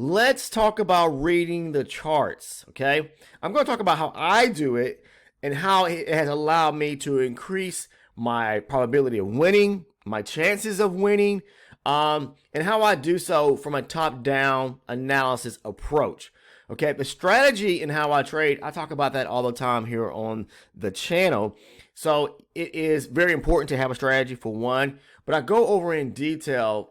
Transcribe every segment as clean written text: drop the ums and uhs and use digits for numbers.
let's talk about reading the charts, okay? I'm going to talk about how I do it and how it has allowed me to increase my probability of winning, my chances of winning, and how I do so from a top-down analysis approach. Okay, the strategy and how I trade, I talk about that all the time here on the channel. So it is very important to have a strategy for one, but I go over in detail,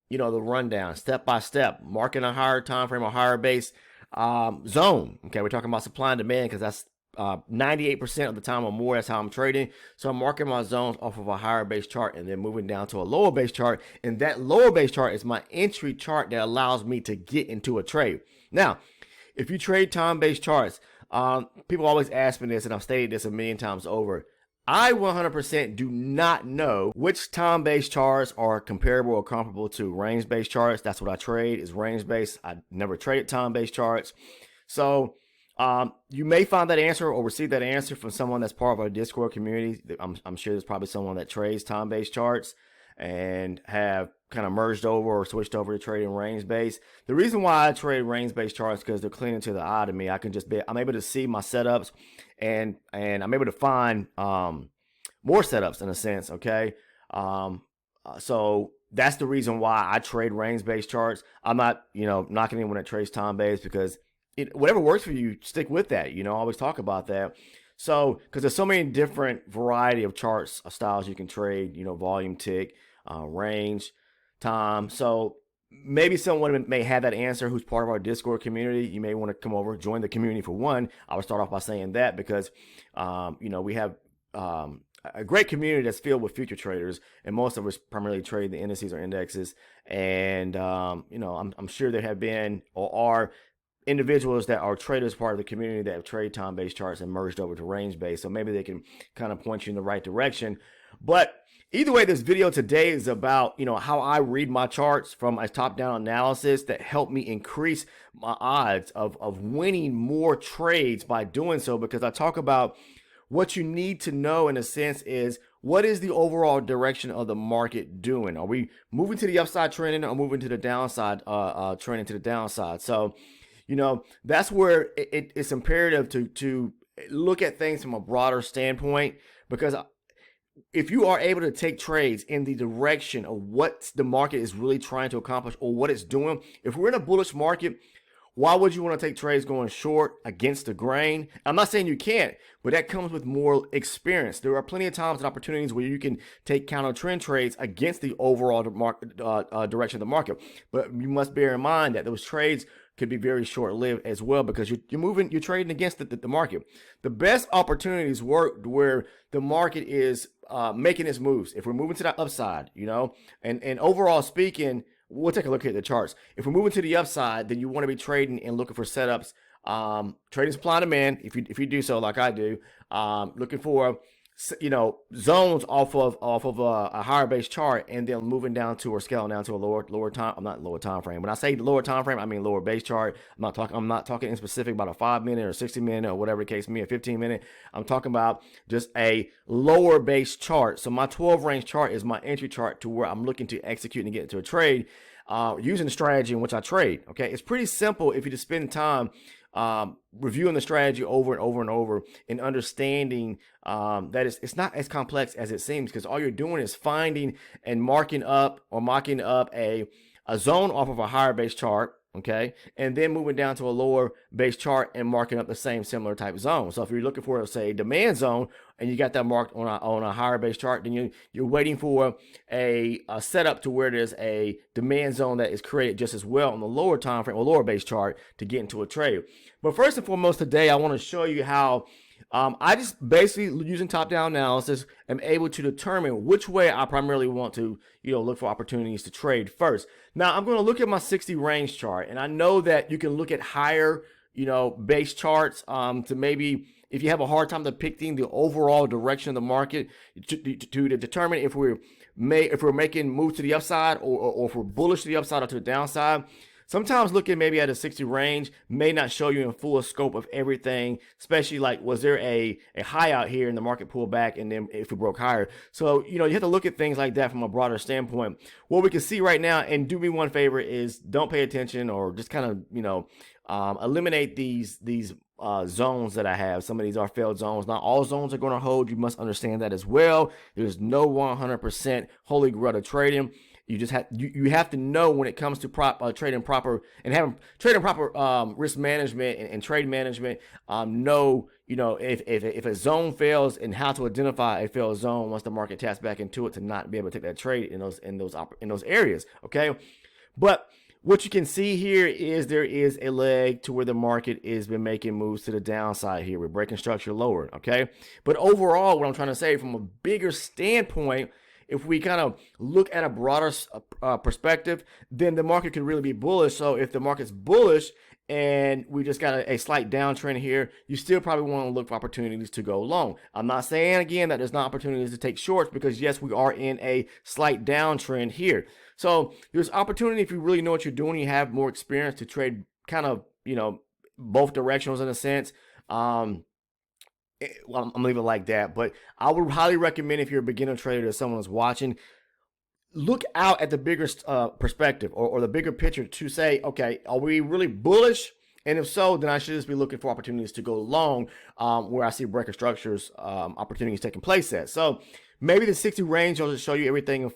the rundown, step by step, marking a higher time frame, a higher base zone. Okay, we're talking about supply and demand because that's 98% of the time or more. That's how I'm trading. So I'm marking my zones off of a higher base chart and then moving down to a lower base chart. And that lower base chart is my entry chart that allows me to get into a trade. Now, if you trade time-based charts, people always ask me this, and I've stated this a million times over. I 100% do not know which time-based charts are comparable or comparable to range-based charts. That's what I trade, is range-based. I never traded time-based charts. So you may find that answer or receive that answer from someone that's part of our Discord community. I'm sure there's probably someone that trades time-based charts and have kind of merged over or switched over to trading range-based. The reason why I trade range-based charts is because they're clean to the eye to me. I'm able to see my setups and I'm able to find more setups in a sense, okay? So that's the reason why I trade range-based charts. I'm not, knocking anyone that trades time-based because whatever works for you, stick with that. I always talk about that. So, because there's so many different variety of charts, styles you can trade, volume, tick, range, time. So maybe someone may have that answer who's part of our Discord community. You may want to come over, join the community for one. I would start off by saying that because, we have a great community that's filled with future traders, and most of us primarily trade the indices or indexes. And, I'm sure there have been or are individuals that are traders part of the community that have traded time-based charts and merged over to range-based. So maybe they can kind of point you in the right direction. But either way, this video today is about, how I read my charts from a top-down analysis that helped me increase my odds of winning more trades by doing so, because I talk about what you need to know in a sense is what is the overall direction of the market doing? Are we moving to the upside trending or moving to the downside trending to the downside? So that's where it's imperative to look at things from a broader standpoint, because if you are able to take trades in the direction of what the market is really trying to accomplish or what it's doing, if we're in a bullish market, why would you want to take trades going short against the grain? I'm not saying you can't, but that comes with more experience. There are plenty of times and opportunities where you can take counter trend trades against the overall direction of the market. But you must bear in mind that those trades could be very short-lived as well, because you're trading against the market. The best opportunities work where the market is making its moves. If we're moving to the upside, and overall speaking, we'll take a look at the charts. If we're moving to the upside, then you want to be trading and looking for setups. Trading supply and demand, if you do so like I do, looking for zones off of a higher base chart, and then moving down to or scaling down to a lower time. I'm not lower time frame. When I say lower time frame, I mean lower base chart. I'm not talking in specific about a 5-minute or 60-minute or whatever the case may be, a 15-minute. I'm talking about just a lower base chart. So my 12 range chart is my entry chart to where I'm looking to execute and get into a trade using the strategy in which I trade. Okay, it's pretty simple if you just spend time reviewing the strategy over and over and over, and understanding that it's not as complex as it seems, because all you're doing is finding and marking up or mocking up a zone off of a higher base chart, okay, and then moving down to a lower base chart and marking up the same similar type zone. So if you're looking for, say, a demand zone and you got that marked on a higher base chart, then you're waiting for a setup to where there's a demand zone that is created just as well on the lower time frame or lower base chart to get into a trade. But first and foremost today, I want to show you how I just basically, using top-down analysis, am able to determine which way I primarily want to, look for opportunities to trade first. Now, I'm going to look at my 60 range chart, and I know that you can look at higher, base charts to maybe, if you have a hard time depicting the overall direction of the market, to determine if we're making moves to the upside or if we're bullish to the upside or to the downside. sometimes looking maybe at a 60 range may not show you in full scope of everything, especially like, was there a high out here and the market pulled back and then if it broke higher? So, you have to look at things like that from a broader standpoint. What we can see right now, and do me one favor, is don't pay attention or just kind of, eliminate these zones that I have. Some of these are failed zones. Not all zones are going to hold. You must understand that as well. There's no 100% holy grail to trading. You just have you have to know when it comes to trading proper and having trading proper risk management and trade management. Know if a zone fails and how to identify a failed zone once the market taps back into it to not be able to take that trade in those areas. Okay, but what you can see here is there is a leg to where the market has been making moves to the downside here. We're breaking structure lower, okay? But overall, what I'm trying to say from a bigger standpoint, if we kind of look at a broader perspective, then the market could really be bullish. So if the market's bullish and we just got a slight downtrend here, you still probably want to look for opportunities to go long. I'm not saying, again, that there's not opportunities to take shorts, because yes, we are in a slight downtrend here. So there's opportunity if you really know what you're doing, you have more experience to trade kind of, both directionals in a sense. Well, I'm gonna leave it like that, but I would highly recommend, if you're a beginner trader or someone who's watching, look out at the bigger perspective or the bigger picture to say, okay, are we really bullish? And if so, then I should just be looking for opportunities to go long, where I see breaker structures, opportunities taking place at. So maybe the 60 range will just show you everything in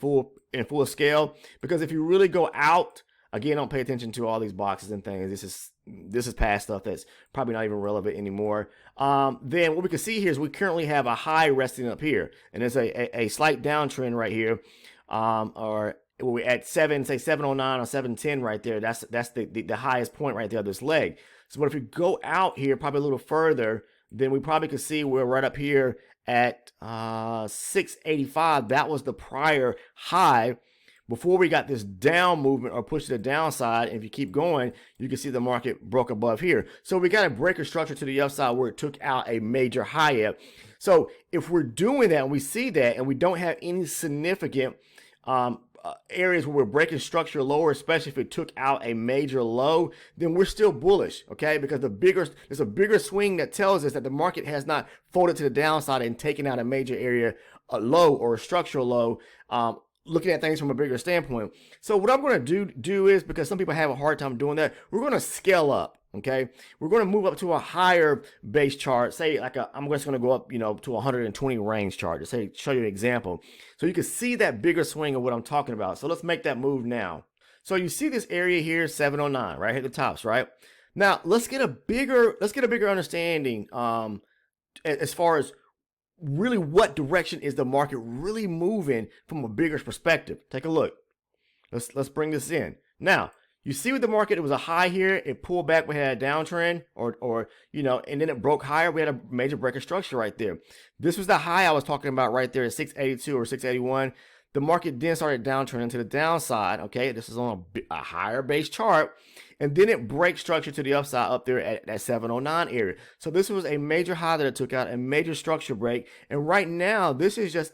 full scale, because if you really go out, again, don't pay attention to all these boxes and things. This is past stuff that's probably not even relevant anymore. Then what we can see here is we currently have a high resting up here, and there's a slight downtrend right here, or we're at 709 or 710 right there. That's the highest point right there of this leg. So what if we go out here probably a little further, then we probably could see we're right up here at 685. That was the prior high before we got this down movement or push to the downside. And if you keep going, you can see the market broke above here. So we got a breaker structure to the upside where it took out a major high up. So if we're doing that and we see that and we don't have any significant areas where we're breaking structure lower, especially if it took out a major low, then we're still bullish, okay? Because there's a bigger swing that tells us that the market has not folded to the downside and taken out a major area, a low or a structural low, looking at things from a bigger standpoint. So what I'm going to do is, because some people have a hard time doing that, we're going to scale up. Okay, we're going to move up to a higher base chart. Say I'm just going to go up, to 120 range chart. To show you an example, so you can see that bigger swing of what I'm talking about. So let's make that move now. So you see this area here, 709, right at the tops, right? Now let's get a bigger understanding as far as really what direction is the market really moving from a bigger perspective. Take a look. Let's bring this in now. You see with the market, it was a high here. It pulled back. We had a downtrend or and then it broke higher. We had a major breaker structure right there. This was the high I was talking about right there at 682 or 681. The market then started downtrending to the downside. Okay, this is on a higher base chart. And then it breaks structure to the upside up there at that 709 area. So this was a major high that it took out, a major structure break. And right now, this is just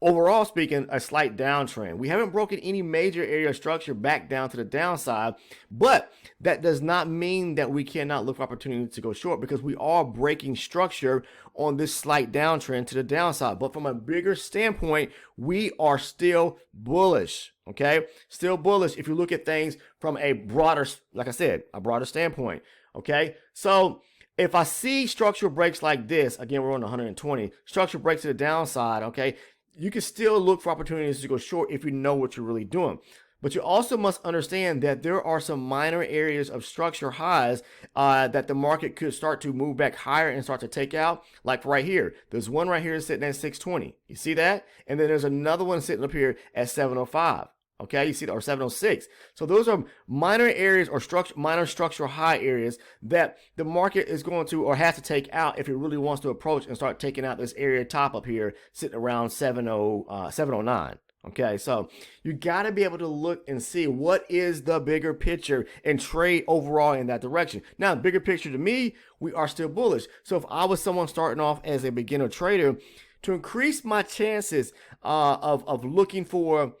overall speaking, a slight downtrend. We haven't broken any major area of structure back down to the downside, but that does not mean that we cannot look for opportunities to go short, because we are breaking structure on this slight downtrend to the downside. But from a bigger standpoint, we are still bullish, okay? Still bullish if you look at things from a broader, like I said, a broader standpoint, okay? So if I see structural breaks like this, again, we're on 120, structural breaks to the downside, okay? You can still look for opportunities to go short if you know what you're really doing. But you also must understand that there are some minor areas of structure highs that the market could start to move back higher and start to take out. Like right here, there's one right here sitting at 620. You see that? And then there's another one sitting up here at 705. Okay, you see that, or 706. So those are minor areas or minor structural high areas that the market is going to or has to take out if it really wants to approach and start taking out this area top up here sitting around 709. Okay, so you got to be able to look and see what is the bigger picture and trade overall in that direction. Now, the bigger picture to me, we are still bullish. So if I was someone starting off as a beginner trader, to increase my chances of looking for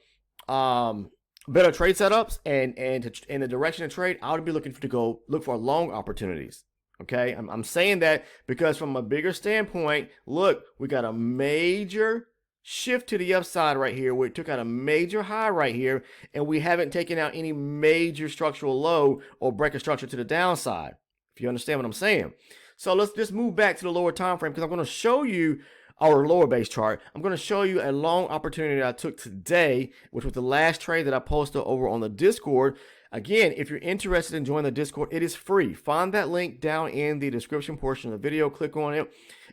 better trade setups and in the direction of trade, I would be looking to go look for long opportunities. Okay, I'm saying that because from a bigger standpoint, look, we got a major shift to the upside right here. We took out a major high right here, and we haven't taken out any major structural low or break a structure to the downside. If you understand what I'm saying. So let's just move back to the lower time frame because I'm going to show you our lower base chart. I'm going to show you a long opportunity that I took today, which was the last trade that I posted over on the Discord. Again, if you're interested in joining the Discord, it is free. Find that link down in the description portion of the video. Click on it,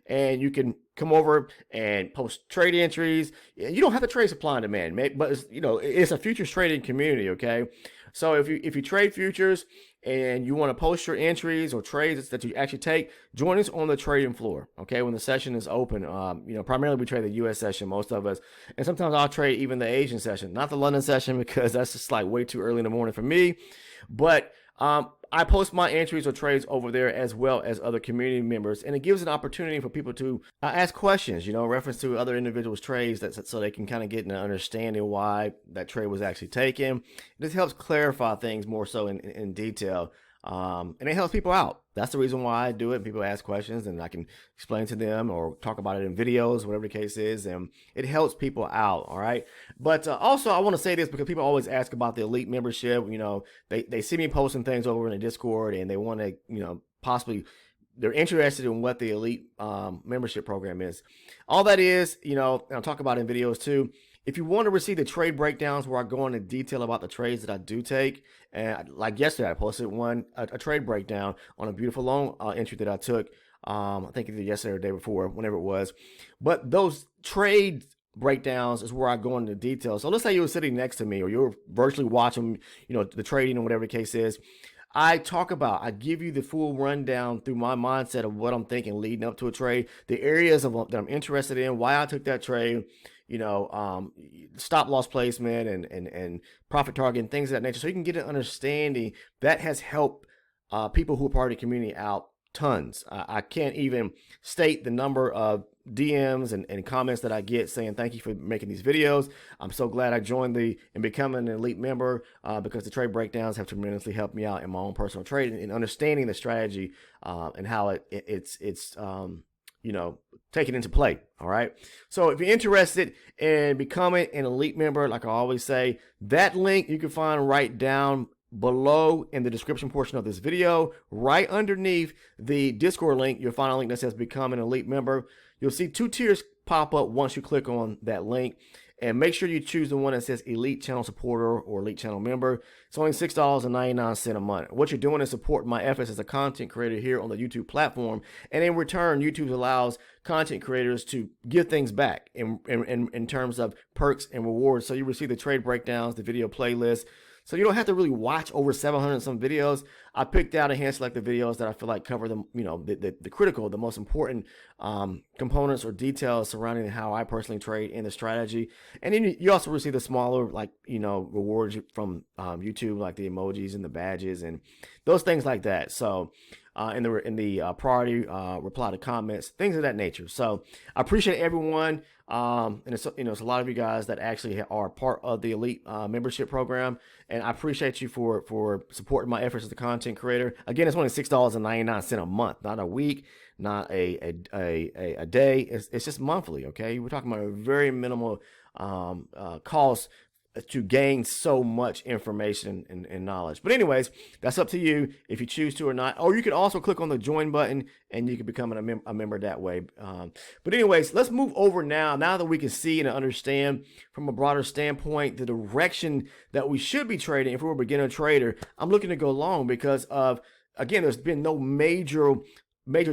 and you can come over and post trade entries. You don't have to trade supply and demand, but it's a futures trading community. Okay, so if you trade futures and you want to post your entries or trades that you actually take, join us on the trading floor. Okay, when the session is open, primarily we trade the U.S. session, most of us, and sometimes I'll trade even the Asian session, not the London session because that's just like way too early in the morning for me. But I post my entries or trades over there as well as other community members, and it gives an opportunity for people to ask questions, reference to other individuals' trades, so they can kind of get an understanding why that trade was actually taken. This helps clarify things more so in detail, and it helps people out. That's the reason why I do it. People ask questions, and I can explain to them or talk about it in videos, whatever the case is, and it helps people out, all right? But also, I want to say this because people always ask about the elite membership. They see me posting things over in the Discord, and they want to, possibly, they're interested in what the elite membership program is. All that is, and I'll talk about it in videos too. If you want to receive the trade breakdowns where I go into detail about the trades that I do take, and like yesterday, I posted a trade breakdown on a beautiful long entry that I took. I think either yesterday or the day before, whenever it was. But those trade breakdowns is where I go into detail. So let's say you were sitting next to me, or you're virtually watching, the trading or whatever the case is. I give you the full rundown through my mindset of what I'm thinking leading up to a trade, the areas that I'm interested in, why I took that trade, stop loss placement and profit target and things of that nature. So you can get an understanding that has helped people who are part of the community out tons. I can't even state the number of DMs and comments that I get saying thank you for making these videos. I'm so glad I joined and becoming an elite member because the trade breakdowns have tremendously helped me out in my own personal trading and understanding the strategy and how it's take it into play. All right. So if you're interested in becoming an elite member, like I always say, that link you can find right down below in the description portion of this video. Right underneath the Discord link, you'll find a link that says become an elite member. You'll see 2 tiers pop up once you click on that link. And make sure you choose the one that says Elite Channel Supporter or Elite Channel Member. It's only $6.99 a month. What you're doing is supporting my efforts as a content creator here on the YouTube platform. And in return, YouTube allows content creators to give things back in terms of perks and rewards. So you receive the trade breakdowns, the video playlist. So you don't have to really watch over 700 some videos. I picked out a hand selected videos that I feel like cover the critical, the most important components or details surrounding how I personally trade in the strategy. And then you also receive the smaller, rewards from YouTube, like the emojis and the badges and those things like that. So in the priority reply to comments, things of that nature. So I appreciate everyone. And it's a lot of you guys that actually are part of the elite membership program, and I appreciate you for supporting my efforts as a content creator. Again, it's only $6.99 a month, not a week, not a day. It's just monthly. Okay, we're talking about a very minimal cost to gain so much information and knowledge. But anyways, that's up to you if you choose to or not. Or you can also click on the join button and you can become a member that way. But anyways, let's move over now that we can see and understand from a broader standpoint the direction that we should be trading. If we're a beginner trader, I'm looking to go long because of, again, there's been no major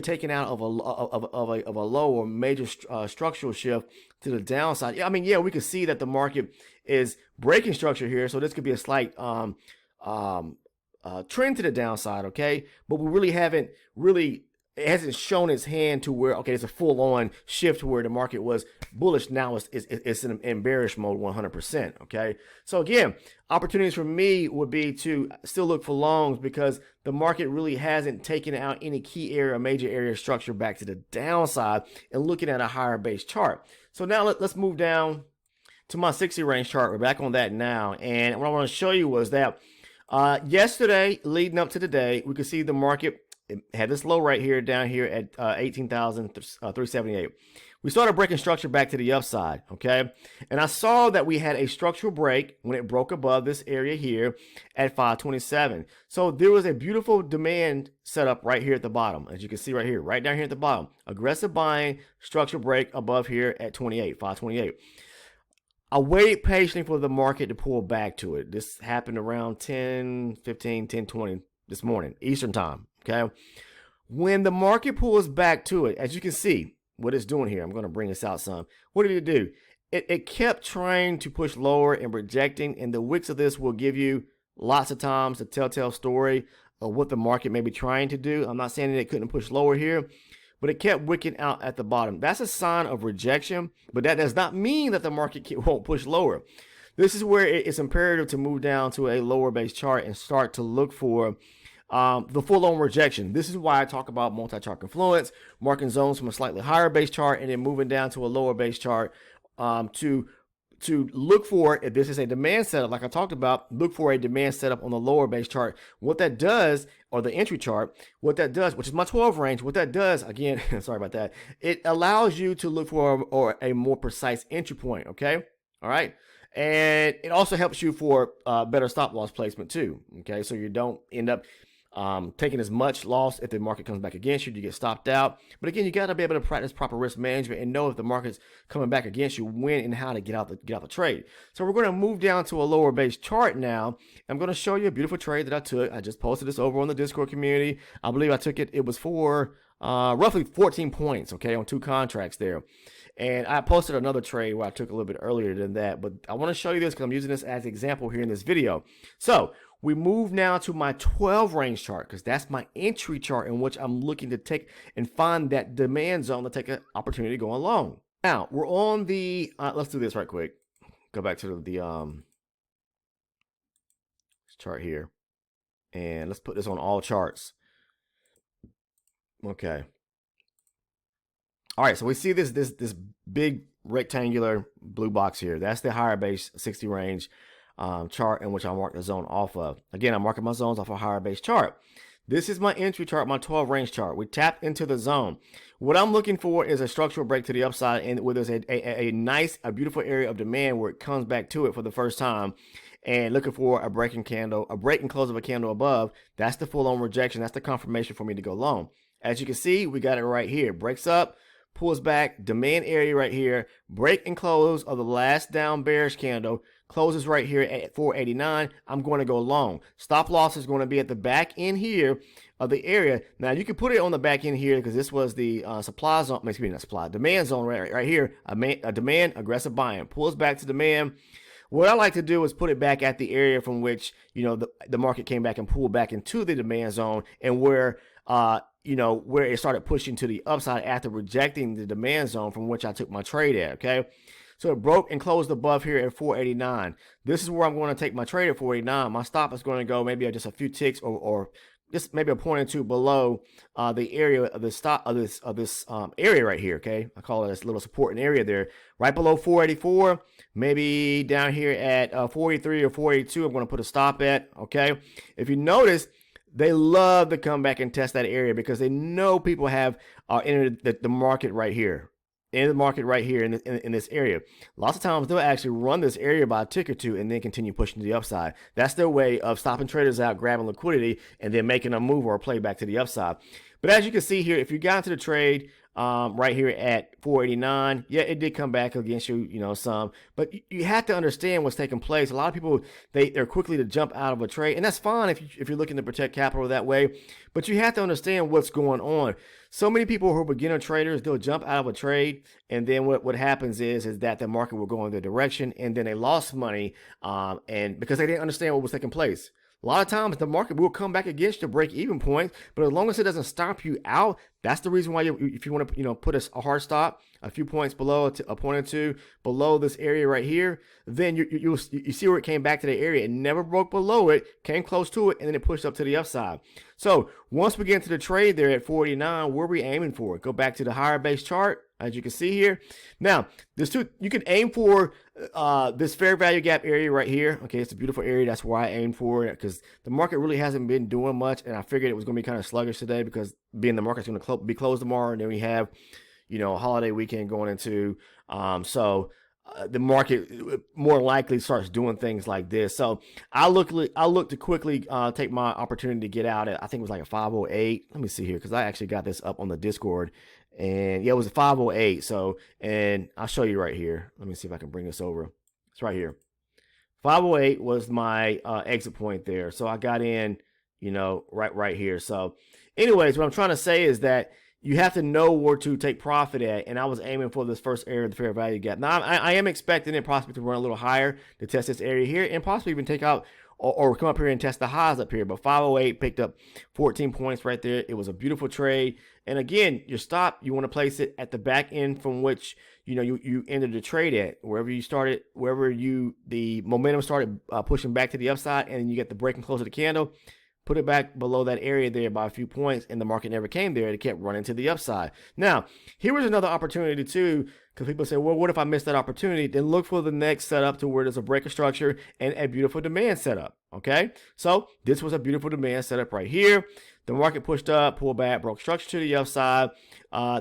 taking out of a low or major structural shift to the downside. I mean, yeah, we could see that the market is breaking structure here, so this could be a slight trend to the downside, okay? But we really haven't it hasn't shown its hand to where, okay, it's a full-on shift to where the market was bullish. Now it's in bearish mode 100%, okay? So again, opportunities for me would be to still look for longs because the market really hasn't taken out any key area, major area structure back to the downside and looking at a higher base chart. So now let's move down to my 60 range chart. We're back on that now. And what I want to show you was that yesterday, leading up to today, we could see the market had this low right here, down here at 18,378. We started breaking structure back to the upside, okay? And I saw that we had a structural break when it broke above this area here at 527. So there was a beautiful demand setup right here at the bottom, as you can see right here, right down here at the bottom. Aggressive buying, structural break above here at 528. I waited patiently for the market to pull back to it. This happened around 10:15, 10:20 this morning, Eastern time, okay? When the market pulls back to it, as you can see, what it's doing here, I'm going to bring this out some. What did it do? It kept trying to push lower and rejecting, and the wicks of this will give you lots of times a telltale story of what the market may be trying to do. I'm not saying that it couldn't push lower here, but it kept wicking out at the bottom. That's a sign of rejection, but that does not mean that the market won't push lower. This is where it's imperative to move down to a lower base chart and start to look for the full-on rejection. This is why I talk about multi-chart confluence, marking zones from a slightly higher base chart and then moving down to a lower base chart to look for, if this is a demand setup, like I talked about, look for a demand setup on the lower base chart. What that does, or the entry chart, what that does, which is my 12 range, what that does, again, sorry about that, it allows you to look for a more precise entry point, okay? All right? And it also helps you for better stop loss placement too, okay? So you don't end up taking as much loss if the market comes back against you, you get stopped out. But again, you got to be able to practice proper risk management and know if the market's coming back against you, when and how to get out the trade. So we're going to move down to a lower base chart now. I'm going to show you a beautiful trade that I took. I just posted this over on the Discord community. I believe I took it. It was for roughly 14 points, okay, on 2 contracts there. And I posted another trade where I took a little bit earlier than that, but I want to show you this because I'm using this as an example here in this video. So we move now to my 12 range chart, because that's my entry chart in which I'm looking to take and find that demand zone to take an opportunity going long. Now we're on the, let's do this right quick. Go back to the chart here, and let's put this on all charts. Okay. All right, so we see this big rectangular blue box here. That's the higher base 60 range chart in which I mark the zone off of. Again, I'm marking my zones off a higher base chart. This is my entry chart, my 12 range chart. We tapped into the zone. What I'm looking for is a structural break to the upside, and where there's a beautiful area of demand where it comes back to it for the first time, and looking for a breaking candle, a break and close of a candle above. That's the full-on rejection. That's the confirmation for me to go long. As you can see, we got it right here. Breaks up, pulls back, demand area right here, break and close of the last down bearish candle, closes right here at 489. I'm going to go long. Stop loss is going to be at the back end here of the area. Now you can put it on the back end here because this was the supply zone, excuse me, not supply, demand zone right here. A demand, aggressive buying, pulls back to demand. What I like to do is put it back at the area from which, you know, the market came back and pulled back into the demand zone, and where where it started pushing to the upside after rejecting the demand zone from which I took my trade at, okay? So it broke and closed above here at 489. This is where I'm going to take my trade at 489. My stop is going to go maybe just a few ticks or just maybe a point or two below the area of the stop of this area right here, okay? I call it this little supporting area there, right below 484, maybe down here at 483 or 482. I'm going to put a stop at, okay? If you notice, they love to come back and test that area because they know people have entered the market right here. In the market right here in this area. Lots of times they'll actually run this area by a tick or two and then continue pushing to the upside. That's their way of stopping traders out, grabbing liquidity, and then making a move or a play back to the upside. But as you can see here, if you got into the trade right here at 489, yeah, it did come back against you, some. But you have to understand what's taking place. A lot of people, they're quickly to jump out of a trade, and that's fine if you're looking to protect capital that way. But you have to understand what's going on. So many people who are beginner traders, they'll jump out of a trade, and then what happens is that the market will go in their direction, and then they lost money, and because they didn't understand what was taking place. A lot of times the market will come back against your break-even point, but as long as it doesn't stop you out, that's the reason why if you want to put a hard stop a few points below, a point or two below this area right here, then you see where it came back to the area. It never broke below it, came close to it, and then it pushed up to the upside. So once we get into the trade there at 489, where are we aiming for? Go back to the higher base chart, as you can see here. Now, you can aim for this fair value gap area right here. Okay, it's a beautiful area. That's where I aim for it, because the market really hasn't been doing much, and I figured it was going to be kind of sluggish today, because being the market's going to be closed tomorrow, and then we have, a holiday weekend going into. The market more likely starts doing things like this. So I look to quickly take my opportunity to get out at, I think it was like a 508. Let me see here, because I actually got this up on the Discord, and yeah, it was a 508. So, and I'll show you right here. Let me see if I can bring this over. It's right here. 508 was my exit point there. So I got in, right here. So anyways, what I'm trying to say is that you have to know where to take profit at, and I was aiming for this first area of the fair value gap. Now, I am expecting it possibly to run a little higher to test this area here, and possibly even take out or come up here and test the highs up here. But 508 picked up 14 points right there. It was a beautiful trade. And again, your stop, you want to place it at the back end from which you ended the trade at, wherever you started, the momentum started pushing back to the upside, and you get the break and close of the candle. Put it back below that area there by a few points, and the market never came there. It kept running to the upside. Now, here was another opportunity too, because people say, well, what if I missed that opportunity? Then look for the next setup to where there's a breaker structure and a beautiful demand setup. Okay, so this was a beautiful demand setup right here. The market pushed up, pulled back, broke structure to the upside.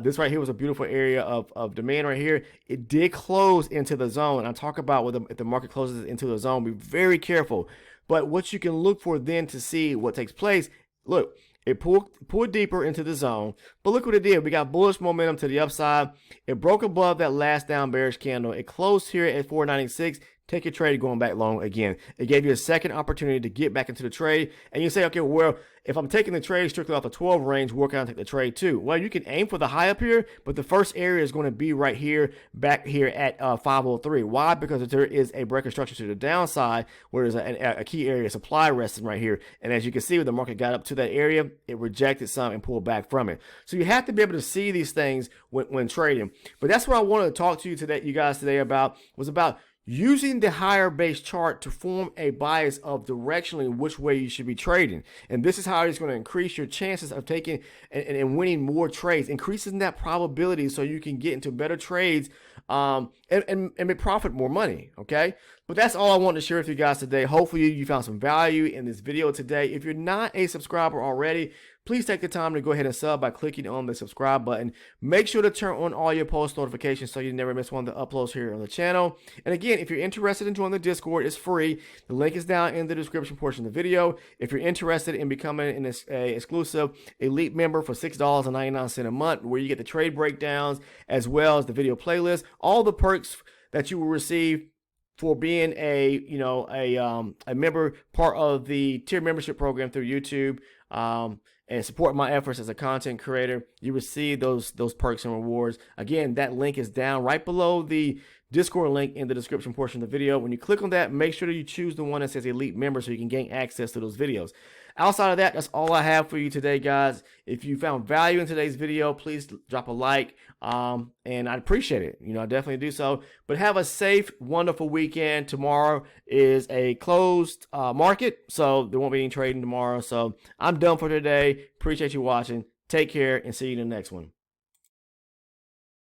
This right here was a beautiful area of demand right here. It did close into the zone. I talk about if the market closes into the zone, be very careful. But what you can look for then to see what takes place, look, it pulled deeper into the zone, but look what it did. We got bullish momentum to the upside. It broke above that last down bearish candle. It closed here at 496. Take your trade going back long again. It gave you a second opportunity to get back into the trade. And you say, okay, well, if I'm taking the trade strictly off the 12 range, where can I take the trade to? Well, you can aim for the high up here, but the first area is going to be right here, back here at 503. Why? Because there is a breaker structure to the downside where there's a key area of supply resting right here. And as you can see, when the market got up to that area, it rejected some and pulled back from it. So you have to be able to see these things when trading. But that's what I wanted to talk to you guys today about, was about using the higher base chart to form a bias of directionally which way you should be trading. And this is how it's going to increase your chances of taking and winning more trades, increasing that probability so you can get into better trades and make profit more money. Okay. But that's all I wanted to share with you guys today. Hopefully you found some value in this video today. If you're not a subscriber already, please take the time to go ahead and sub by clicking on the subscribe button. Make sure to turn on all your post notifications so you never miss one of the uploads here on the channel. And again, if you're interested in joining the Discord, it's free. The link is down in the description portion of the video. If you're interested in becoming an exclusive elite member for $6.99 a month, where you get the trade breakdowns as well as the video playlist, all the perks that you will receive for being a member, part of the tier membership program through YouTube, and support my efforts as a content creator, you receive those perks and rewards. Again, that link is down right below the Discord link in the description portion of the video. When you click on that, make sure that you choose the one that says Elite Member so you can gain access to those videos. Outside of that, that's all I have for you today, guys. If you found value in today's video, please drop a like, and I'd appreciate it. I definitely do so. But have a safe, wonderful weekend. Tomorrow is a closed market, so there won't be any trading tomorrow. So I'm done for today. Appreciate you watching. Take care, and see you in the next one.